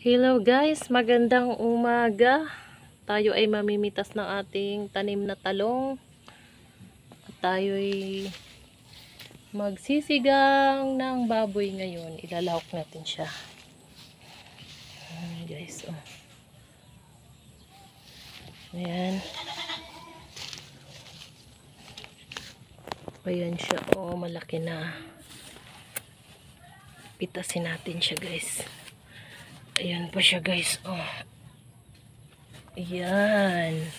Hello guys, magandang umaga. Tayo ay mamimitas ng ating tanim na talong. At tayo ay magsisigang ng baboy ngayon. Ilalawak natin siya. Ayan guys, oh. Ayan. Ayan siya, oh, malaki na. Pitasin natin siya guys. Ayan pa siya guys, oh. Ayan.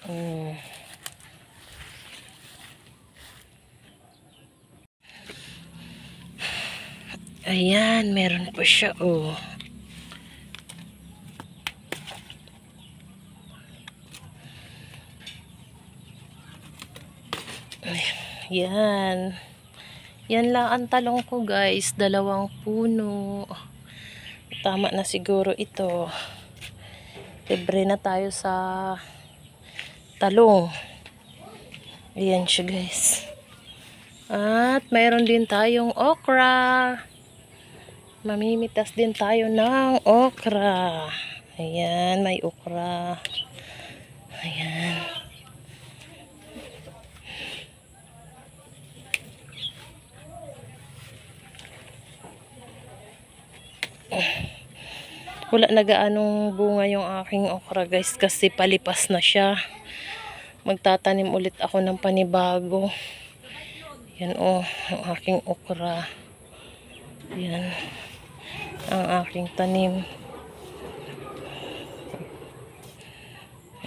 Oh. Ayan, meron pa siya, oh. Ayan. Yan lang ang talong ko guys, 2 puno. Tama na siguro ito. Libre na tayo sa talong. Ayan siya guys. At mayroon din tayong okra. Mamimitas din tayo ng okra. Ayan, may okra. Ayan. Wala na gaanong bunga yung aking okra guys kasi palipas na siya. Magtatanim ulit ako ng panibago. Yan oh, ang aking okra. Yan ang aking tanim.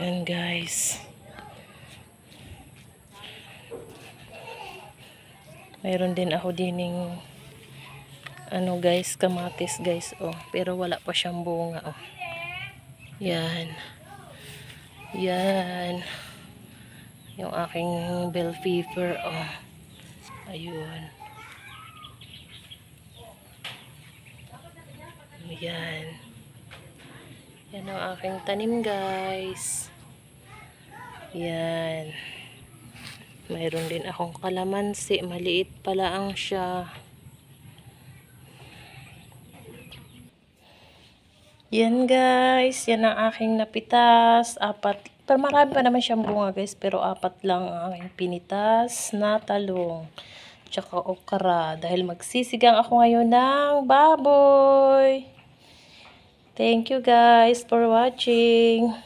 Yan guys. Mayroon din ako dining ano guys, kamatis guys, oh, pero wala pa siyang bunga, oh. Yan. Yan. Yung aking bell pepper, oh. Ayun. Yan. Yan ang aking tanim guys. Yan. Mayroon din akong kalamansi, maliit pala ang siya. Yan guys, yan ang aking napitas. 4, pero marami pa naman siyang bunga guys, pero 4 lang ang aking pinitas na talong. Tsaka okra, dahil magsisigang ako ngayon ng baboy. Thank you guys for watching.